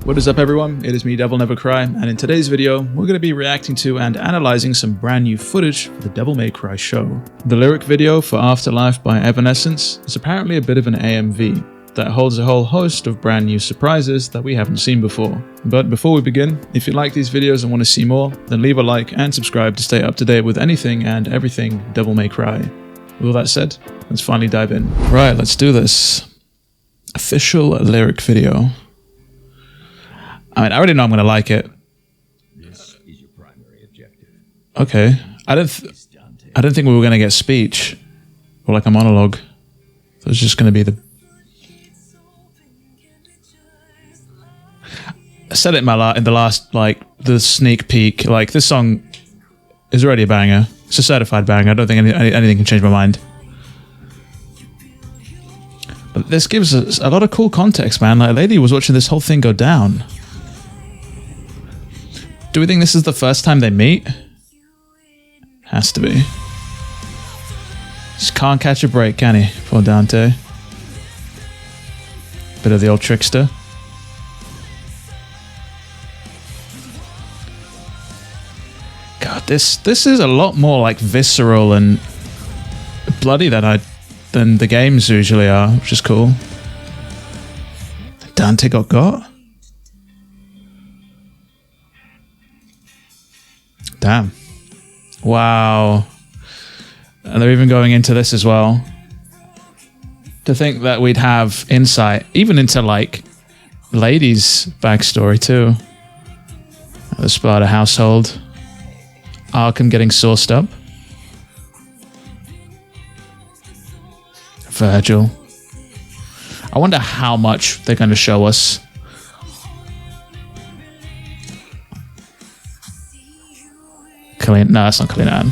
What is up everyone, it is me DevilNeverCry, and in today's video we're going to be reacting to and analysing some brand new footage for the DevilMeverCry show. The lyric video for Afterlife by Evanescence is apparently a bit of an AMV that holds a whole host of brand new surprises that we haven't seen before. But before we begin, if you like these videos and want to see more, then leave a like and subscribe to stay up to date with anything and everything DevilMeverCry. With all that said, let's finally dive in. Right, let's do this. Official lyric video. I mean, I already know I'm going to like it. This is your primary objective. Okay. I don't think we were going to get speech or like a monologue. So it's just going to be the... I said it in the last, like, the sneak peek. Like, this song is already a banger. It's a certified banger. I don't think anything can change my mind. But this gives us a lot of cool context, man. Like, a lady was watching this whole thing go down. Do we think this is the first time they meet? Has to be. Just can't catch a break, can he? Poor Dante. Bit of the old trickster. God, this is a lot more like visceral and bloody than the games usually are, which is cool. Dante got? Damn. Wow. And they're even going into this as well. To think that we'd have insight even into like Lady's backstory too. The SPARDA household. Arkham getting sauced up. Virgil. I wonder how much they're going to show us. No, that's not Kalina.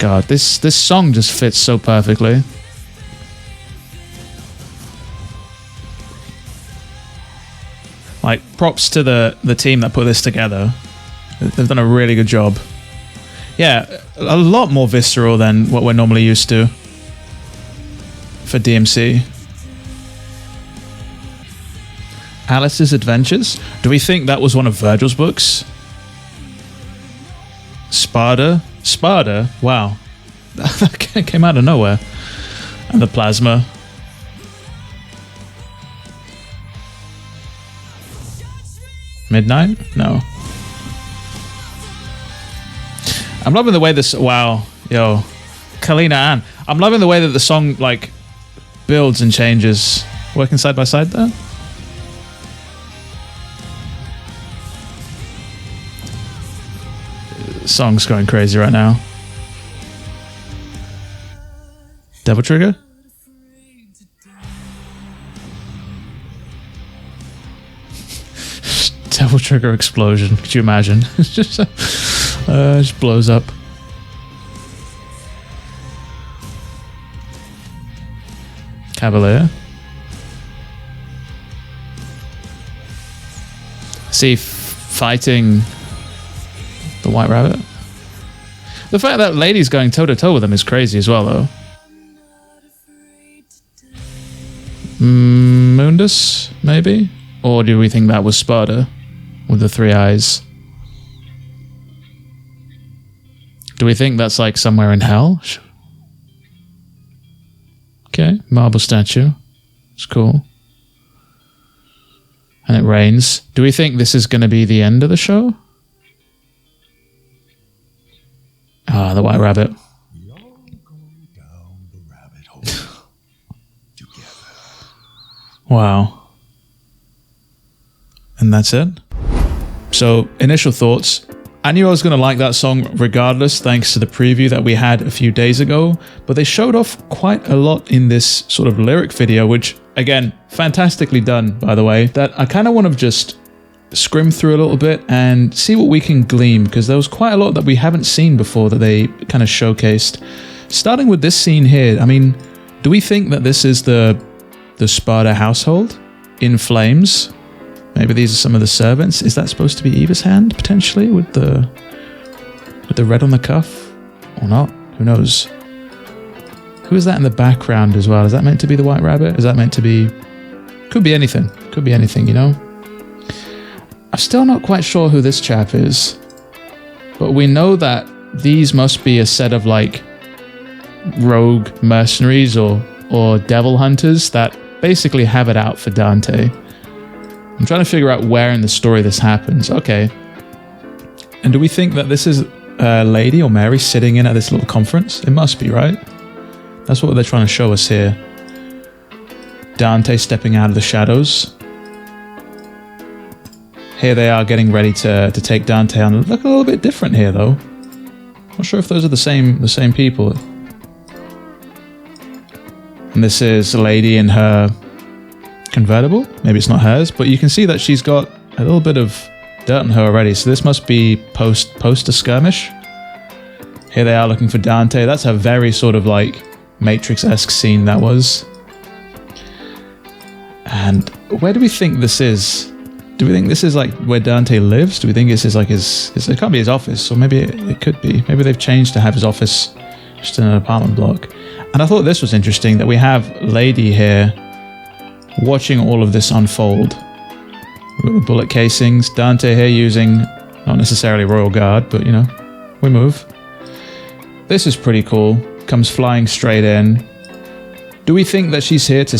God, this song just fits so perfectly. Like, props to the team that put this together. They've done a really good job. Yeah, a lot more visceral than what we're normally used to for DMC. Alice's Adventures? Do we think that was one of Virgil's books? SPARDA? Wow. That came out of nowhere. And the plasma. Midnight? No. I'm loving the way this... Wow. Yo. Kalina Ann. I'm loving the way that the song, like, builds and changes. Working side by side there? Song's going crazy right now. Devil Trigger? Devil Trigger explosion. Could you imagine? Just blows up. Cavalier. See, fighting the White Rabbit. The fact that Lady's going toe-to-toe with him is crazy as well, though. Mundus, maybe? Or do we think that was SPARDA with the 3 eyes? Do we think that's like somewhere in hell? Okay, marble statue. It's cool. And it rains. Do we think this is going to be the end of the show? Ah, the White Rabbit. We all go down the rabbit hole together. Wow. And that's it? So, initial thoughts. I knew I was going to like that song regardless, thanks to the preview that we had a few days ago, but they showed off quite a lot in this sort of lyric video, which, again, fantastically done, by the way, that I kind of want to just scrim through a little bit and see what we can glean, because there was quite a lot that we haven't seen before that they kind of showcased. Starting with this scene here, I mean, do we think that this is the SPARDA household in flames? Maybe these are some of the servants. Is that supposed to be Eva's hand, potentially, with the red on the cuff? Or not? Who knows? Who is that in the background as well? Is that meant to be the White Rabbit? Is that meant to be... Could be anything. Could be anything, you know? I'm still not quite sure who this chap is. But we know that these must be a set of like rogue mercenaries or devil hunters that basically have it out for Dante. I'm trying to figure out where in the story this happens. Okay. And do we think that this is a lady or Mary sitting in at this little conference? It must be, right? That's what they're trying to show us here. Dante stepping out of the shadows. Here they are getting ready to take Dante on. Look a little bit different here, though. Not sure if those are the same people. And this is a lady in her convertible. Maybe it's not hers, but you can see that she's got a little bit of dirt on her already. So this must be post a skirmish. Here they are looking for Dante. That's a very sort of like Matrix-esque scene that was. And where do we think this is? Do we think this is like where Dante lives? Do we think this is like his it can't be his office, or maybe it could be. Maybe they've changed to have his office just in an apartment block. And I thought this was interesting that we have Lady here watching all of this unfold. We've got the bullet casings. Dante here using, not necessarily Royal Guard, but you know, we move. This is pretty cool. Comes flying straight in. Do we think that she's here to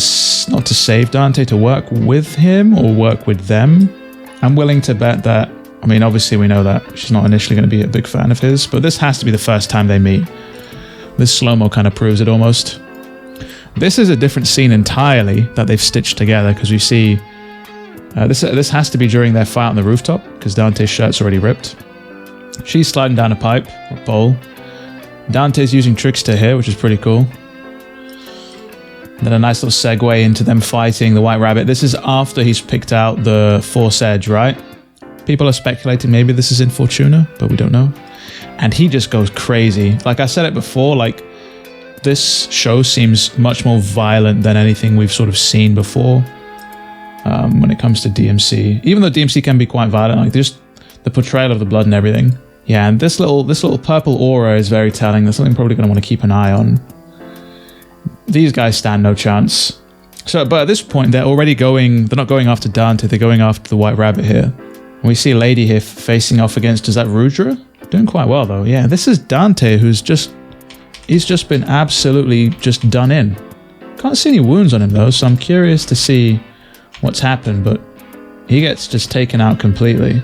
not to save Dante, to work with him or work with them? I'm willing to bet that, I mean, obviously we know that she's not initially going to be a big fan of his, but this has to be the first time they meet. This slow-mo kind of proves it almost. This is a different scene entirely that they've stitched together, because we see this has to be during their fight on the rooftop, because Dante's shirt's already ripped. She's sliding down a pipe or bowl. Dante's using Trickster here, which is pretty cool. Then a nice little segue into them fighting the White Rabbit. This is after he's picked out the Force Edge, right? People are speculating maybe this is in Fortuna, but we don't know. And he just goes crazy. Like I said it before, like this show seems much more violent than anything we've sort of seen before when it comes to DMC. Even though DMC can be quite violent, like just the portrayal of the blood and everything. Yeah, and this little purple aura is very telling. That's something I'm probably going to want to keep an eye on. These guys stand no chance. So, but at this point, they're already going, they're not going after Dante, they're going after the White Rabbit here. And we see a lady here facing off against, is that Rudra? Doing quite well though. Yeah, this is Dante he's just been absolutely just done in. Can't see any wounds on him though, so I'm curious to see what's happened, but he gets just taken out completely.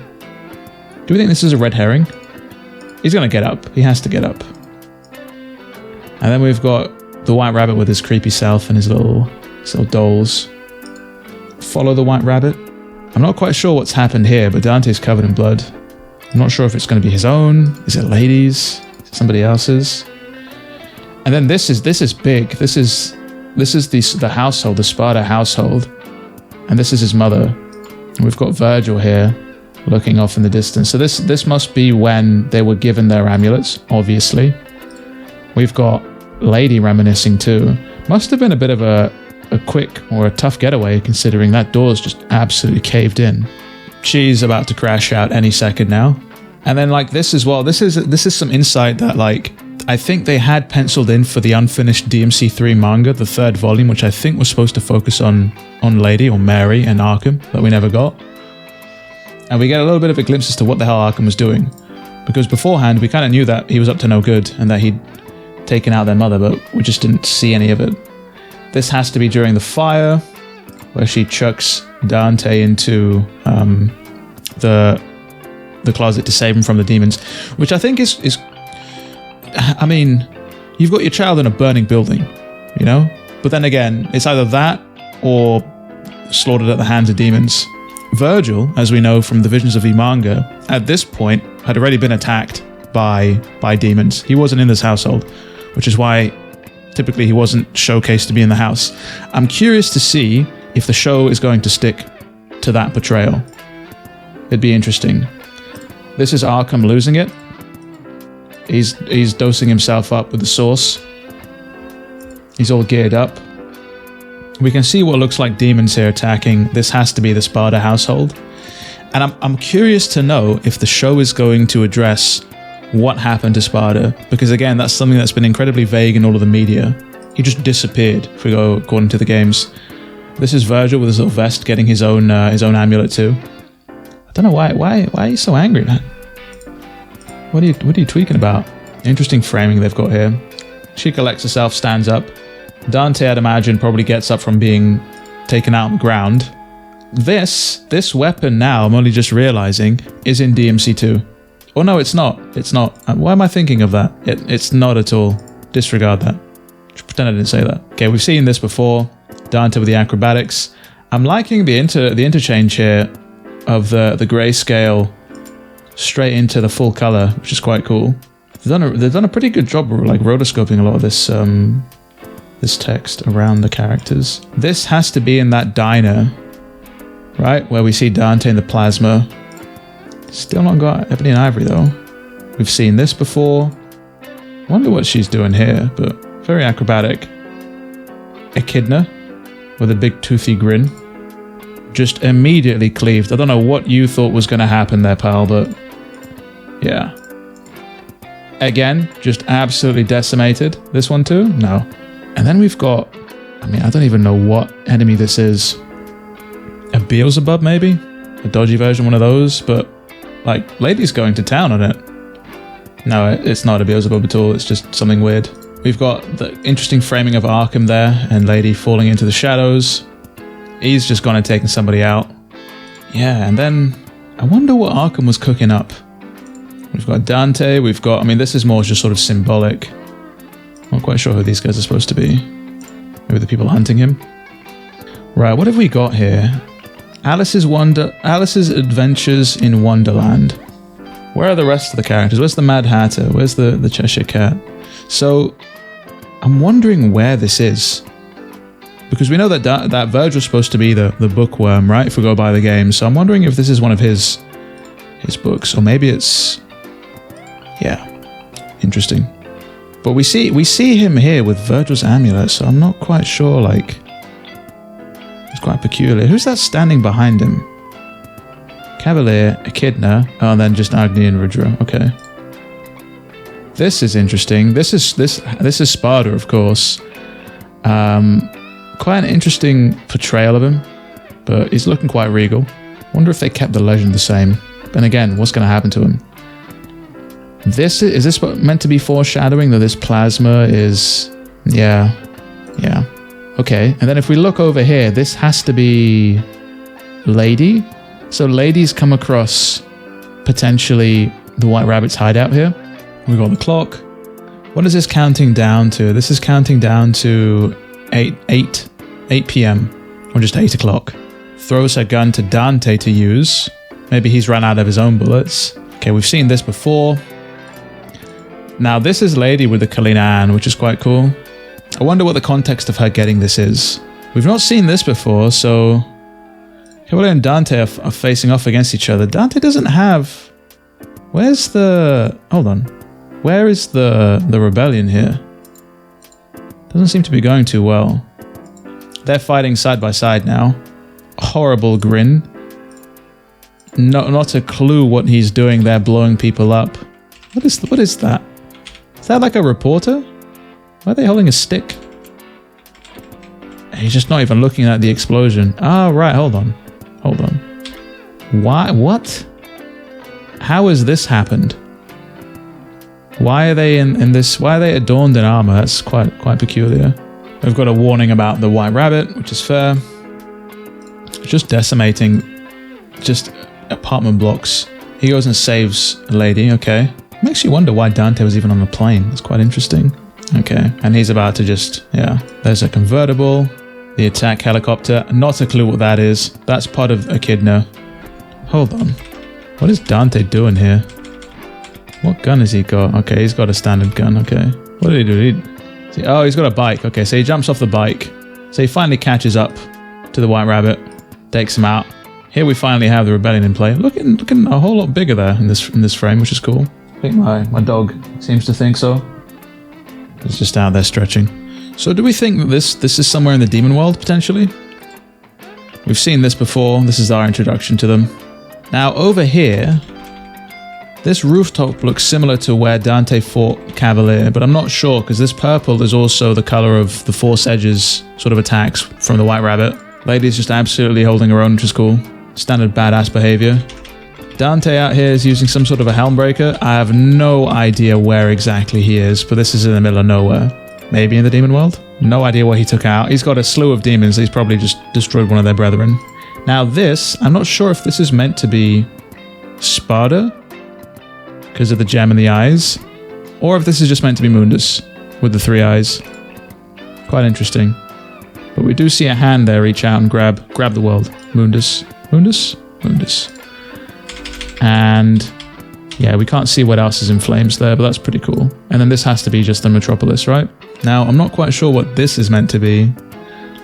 Do we think this is a red herring? He's gonna get up. He has to get up. And then we've got the White Rabbit with his creepy self and his little dolls. Follow the White Rabbit. I'm not quite sure what's happened here, but Dante's covered in blood. I'm not sure if it's going to be his own. Is it Lady's? Is it somebody else's? And then this is big. This is the household, the SPARDA household, and this is his mother. And we've got Virgil here, looking off in the distance. So this must be when they were given their amulets. Obviously, we've got Lady reminiscing too. Must have been a bit of a quick or a tough getaway, considering that door's just absolutely caved in. She's about to crash out any second now. And then like this as well, this is some insight that like I think they had penciled in for the unfinished DMC3 manga, the third volume, which I think was supposed to focus on Lady or Mary and Arkham, that we never got. And we get a little bit of a glimpse as to what the hell Arkham was doing, because beforehand we kind of knew that he was up to no good and that he'd taken out their mother, but we just didn't see any of it. This has to be during the fire, where she chucks Dante into the closet to save him from the demons, which I think is I mean, you've got your child in a burning building, you know? But then again, it's either that or slaughtered at the hands of demons. Virgil, as we know from the Visions of the manga, at this point had already been attacked by demons. He wasn't in this household, which is why typically he wasn't showcased to be in the house. I'm curious to see if the show is going to stick to that portrayal. It'd be interesting. This is Arkham losing it. He's dosing himself up with the sauce. He's all geared up. We can see what looks like demons here attacking. This has to be the SPARDA household. And I'm curious to know if the show is going to address what happened to SPARDA, because again, that's something that's been incredibly vague in all of the media. He just disappeared, if we go according to the games. This is Virgil with his little vest getting his own amulet too. I don't know why are you so angry, man? What are you tweaking about? Interesting framing they've got here. She collects herself, stands up. Dante, I'd imagine, probably gets up from being taken out on the ground. This weapon now, I'm only just realizing, is in DMC2. Oh no, it's not. It's not. Why am I thinking of that? It's not at all. Disregard that. Just pretend I didn't say that. Okay, we've seen this before. Dante with the acrobatics. I'm liking the interchange here of the grayscale straight into the full color, which is quite cool. They've done a pretty good job of like rotoscoping a lot of this this text around the characters. This has to be in that diner, right, where we see Dante in the plasma. Still not got Ebony and Ivory though. We've seen this before. Wonder what she's doing here, but very acrobatic. Echidna with a big toothy grin. Just immediately cleaved. I don't know what you thought was going to happen there, pal, but yeah. Again, just absolutely decimated. This one too? No. And then we've got, I mean, I don't even know what enemy this is. A Beelzebub, maybe? A dodgy version, one of those, but like, Lady's going to town on it. No, it's not a Beelzebub at all, it's just something weird. We've got the interesting framing of Arkham there, and Lady falling into the shadows. He's just gone and taken somebody out. Yeah, and then I wonder what Arkham was cooking up. We've got Dante, we've got, I mean, this is more just sort of symbolic. Not quite sure who these guys are supposed to be. Maybe the people hunting him. Right, what have we got here? Alice's Adventures in Wonderland. Where are the rest of the characters? Where's the Mad Hatter? Where's the Cheshire Cat? So, I'm wondering where this is. Because we know that Virgil's supposed to be the bookworm, right? If we go by the game. So I'm wondering if this is one of his books. Or maybe it's... Yeah. Interesting. But we see him here with Virgil's amulet, so I'm not quite sure, like... It's quite peculiar. Who's that standing behind him? Cavalier, Echidna, oh, and then just Agni and Rudra. Okay. This is interesting. This is SPARDA, of course. Quite an interesting portrayal of him, but he's looking quite regal. Wonder if they kept the legend the same. And again, what's going to happen to him? Is this meant to be foreshadowing that this plasma is... Yeah. Okay, and then if we look over here, this has to be Lady. So Lady's come across potentially the White Rabbit's hideout here. We've got the clock. What is this counting down to? This is counting down to 8 p.m. or just 8 o'clock. Throws her gun to Dante to use. Maybe he's run out of his own bullets. Okay, we've seen this before. Now this is Lady with the Kalina Ann, which is quite cool. I wonder what the context of her getting this is. We've not seen this before, so... Cavalier and Dante are facing off against each other. Dante doesn't have... Where's the... Hold on. Where is the rebellion here? Doesn't seem to be going too well. They're fighting side by side now. Horrible grin. Not a clue what he's doing there, blowing people up. What is that? Is that like a reporter? Why are they holding a stick? He's just not even looking at the explosion. Oh, right, hold on. Why? What? How has this happened? Why are they in this? Why are they adorned in armor? That's quite peculiar. We've got a warning about the White Rabbit, which is fair. Just decimating just apartment blocks. He goes and saves a lady, okay. Makes you wonder why Dante was even on the plane. That's quite interesting. Okay, and he's about to just, yeah. There's a convertible, the attack helicopter. Not a clue what that is. That's part of Echidna. Hold on. What is Dante doing here? What gun has he got? Okay, he's got a standard gun, okay. What did he do? Oh, he's got a bike. Okay, so he jumps off the bike. So he finally catches up to the White Rabbit, takes him out. Here we finally have the rebellion in play. Looking a whole lot bigger there in this frame, which is cool. I think my dog seems to think so. He's just out there stretching. So do we think that this is somewhere in the demon world, potentially? We've seen this before. This is our introduction to them. Now, over here, this rooftop looks similar to where Dante fought Cavalier, but I'm not sure, because this purple is also the color of the Force Edges sort of attacks from the White Rabbit. Lady's just absolutely holding her own, which is cool. Standard badass behavior. Dante out here is using some sort of a helmbreaker. I have no idea where exactly he is, but this is in the middle of nowhere. Maybe in the demon world? No idea what he took out. He's got a slew of demons. He's probably just destroyed one of their brethren. Now this, I'm not sure if this is meant to be SPARDA, because of the gem in the eyes, or if this is just meant to be Mundus with the 3 eyes. Quite interesting. But we do see a hand there reach out and grab the world. Mundus. Mundus? Mundus. And yeah, we can't see what else is in flames there, but that's pretty cool. And then this has to be just the metropolis, right? Now, I'm not quite sure what this is meant to be.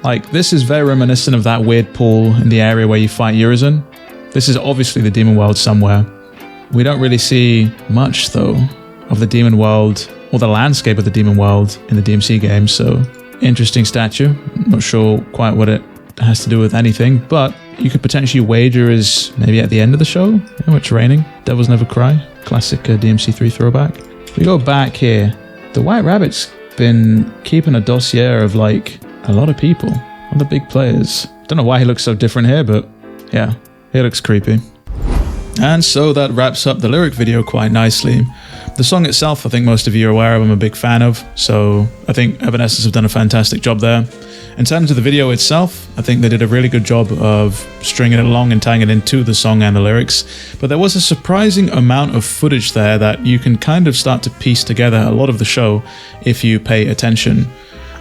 Like, this is very reminiscent of that weird pool in the area where you fight Urizen. This is obviously the demon world somewhere. We don't really see much, though, of the demon world or the landscape of the demon world in the DMC game, so interesting statue. Not sure quite what it has to do with anything, but you could potentially wager is maybe at the end of the show, when it's raining. DevilNeverCry, classic DMC3 throwback. We go back here. The White Rabbit's been keeping a dossier of like a lot of people, all the big players. Don't know why he looks so different here, but yeah, he looks creepy. And so that wraps up the lyric video quite nicely. The song itself, I think most of you are aware of, I'm a big fan of, so I think Evanescence have done a fantastic job there. In terms of the video itself, I think they did a really good job of stringing it along and tying it into the song and the lyrics, but there was a surprising amount of footage there that you can kind of start to piece together a lot of the show if you pay attention.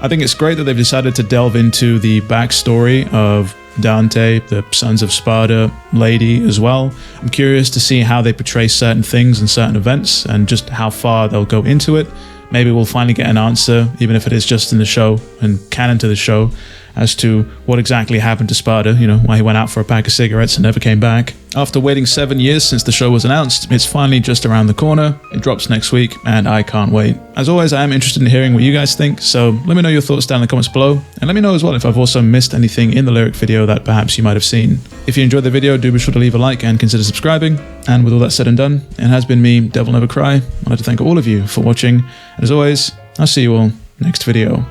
I think it's great that they've decided to delve into the backstory of Dante, the Sons of Sparda, Lady as well. I'm curious to see how they portray certain things and certain events and just how far they'll go into it. Maybe we'll finally get an answer, even if it is just in the show and canon to the show, as to what exactly happened to Sparda, you know, why he went out for a pack of cigarettes and never came back. After waiting 7 years since the show was announced, it's finally just around the corner. It drops next week, and I can't wait. As always, I am interested in hearing what you guys think, so let me know your thoughts down in the comments below, and let me know as well if I've also missed anything in the lyric video that perhaps you might have seen. If you enjoyed the video, do be sure to leave a like and consider subscribing. And with all that said and done, it has been me, DevilNeverCry. I'd like to thank all of you for watching, and as always, I'll see you all next video.